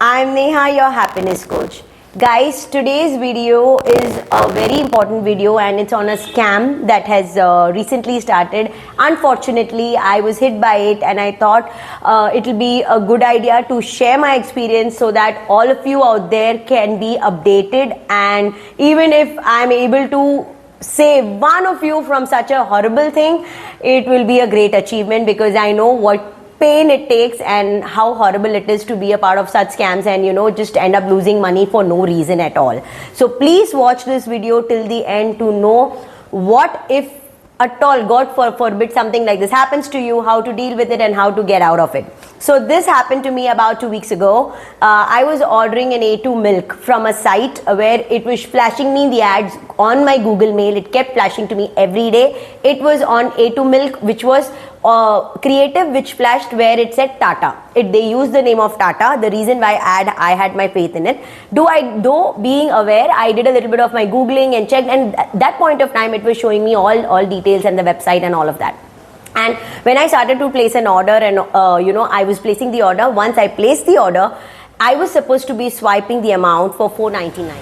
I'm Neha, your happiness coach. Guys, today's video is a very important video and it's on a scam that has recently started. Unfortunately, I was hit by it and I thought it'll be a good idea to share my experience so that all of you out there can be updated, and even if I'm able to save one of you from such a horrible thing, it will be a great achievement, because I know what pain it takes and how horrible it is to be a part of such scams and just end up losing money for no reason at all. So please watch this video till the end to know what if at all, God forbid, something like this happens to you, how to deal with it and how to get out of it. So this happened to me about 2 weeks ago. I was ordering an A2 milk from a site where it was flashing me the ads on my Google Mail. It kept flashing to me every day. It was on A2 milk, which was creative, which flashed where it said Tata. They used the name of Tata. The reason why I had my faith in it. Though being aware, I did a little bit of my Googling and checked, and at that point of time it was showing me all details and the website and all of that. And when I started to place an order and I was placing the order, once I placed the order, I was supposed to be swiping the amount for $4.99.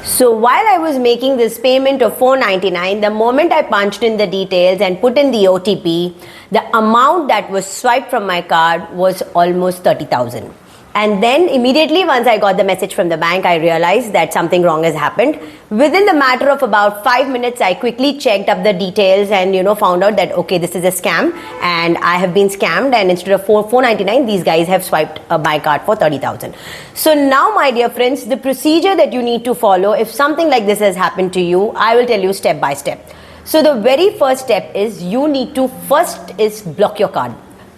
So while I was making this payment of $4.99, the moment I punched in the details and put in the OTP, the amount that was swiped from my card was almost 30,000. And then immediately once I got the message from the bank, I realized that something wrong has happened. Within the matter of about 5 minutes, I quickly checked up the details and found out that okay, this is a scam and I have been scammed, and instead of $4.99, these guys have swiped my card for 30,000. So now, my dear friends, the procedure that you need to follow if something like this has happened to you, I will tell you step by step. So the very first step is you need to first block your card.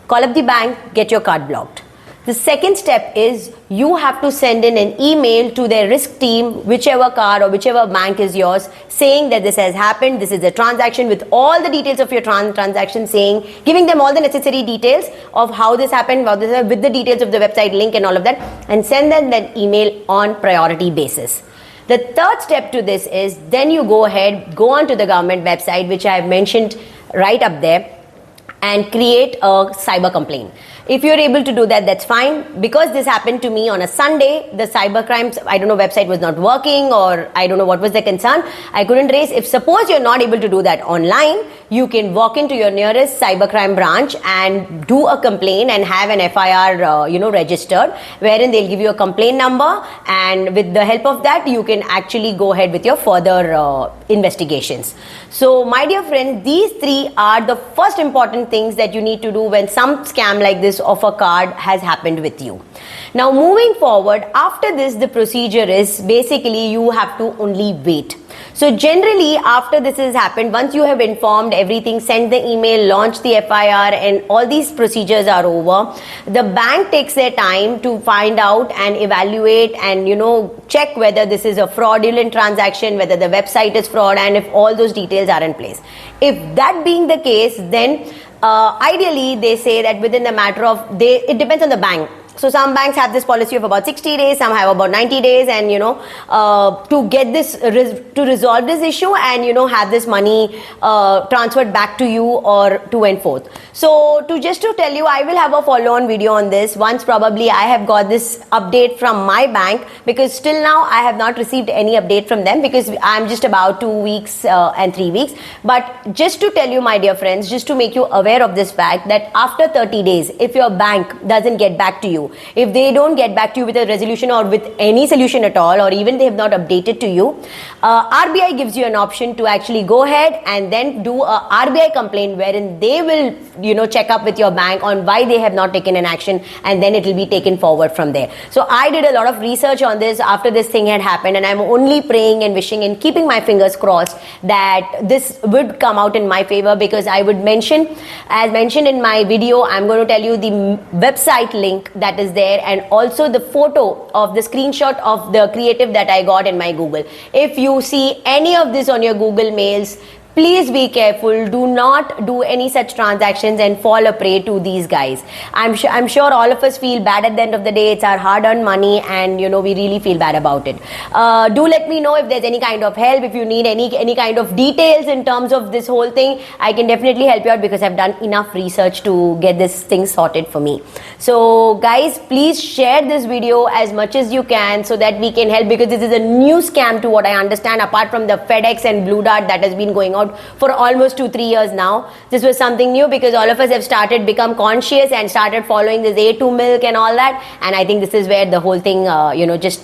Call up the bank, get your card blocked. The second step is you have to send in an email to their risk team, whichever card or whichever bank is yours, saying that this has happened, this is a transaction, with all the details of your transaction, giving them all the necessary details of how this happened, with the details of the website link and all of that, and send them that email on priority basis. The third step to this is then you go onto the government website, which I have mentioned right up there, and create a cyber complaint. If you're able to do that, that's fine. Because this happened to me on a Sunday, the cybercrime, I don't know, website was not working, or I don't know what was the concern. I couldn't raise. If suppose you're not able to do that online, you can walk into your nearest cybercrime branch and do a complaint and have an FIR, registered, wherein they'll give you a complaint number, and with the help of that, you can actually go ahead with your further investigations. So, my dear friend, these three are the first important things that you need to do when some scam like this of a card has happened with you. Now, moving forward, after this, the procedure is basically you have to only wait. So generally, after this has happened, once you have informed everything, sent the email, launched the FIR, and all these procedures are over, the bank takes their time to find out and evaluate and check whether this is a fraudulent transaction, whether the website is fraud, and if all those details are in place. If that being the case, then ideally they say that within the matter of it depends on the bank. So some banks have this policy of about 60 days, some have about 90 days, and to get this to resolve this issue and have this money transferred back to you or to and forth. So to tell you, I will have a follow-on video on this once probably I have got this update from my bank, because still now I have not received any update from them, because I'm just about 2 weeks and 3 weeks. But just to tell you, my dear friends, just to make you aware of this fact, that after 30 days, if your bank doesn't get back to you, if they don't get back to you with a resolution or with any solution at all, or even they have not updated to you, RBI gives you an option to actually go ahead and then do a RBI complaint, wherein they will check up with your bank on why they have not taken an action, and then it will be taken forward from there. So I did a lot of research on this after this thing had happened, and I'm only praying and wishing and keeping my fingers crossed that this would come out in my favor, because I would mention, as mentioned in my video, I'm going to tell you the website link that is there, and also the photo of the screenshot of the creative that I got in my Google. If you see any of this on your Google mails, Please be careful. Do not do any such transactions and fall a prey to these guys. I'm sure all of us feel bad at the end of the day. It's our hard-earned money, and we really feel bad about it. Do let me know if there's any kind of help. If you need any kind of details in terms of this whole thing, I can definitely help you out because I've done enough research to get this thing sorted for me. So guys, please share this video as much as you can so that we can help, because this is a new scam to what I understand, apart from the FedEx and Blue Dart that has been going out for almost 2-3 years now. This was something new because all of us have become conscious and started following this A2 milk and all that, and I think this is where the whole thing just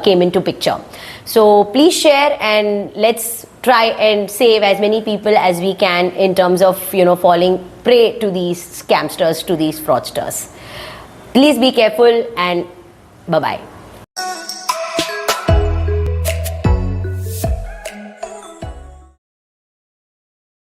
came into picture. So please share, and let's try and save as many people as we can in terms of falling prey to these scamsters, to these fraudsters. Please be careful, and bye bye.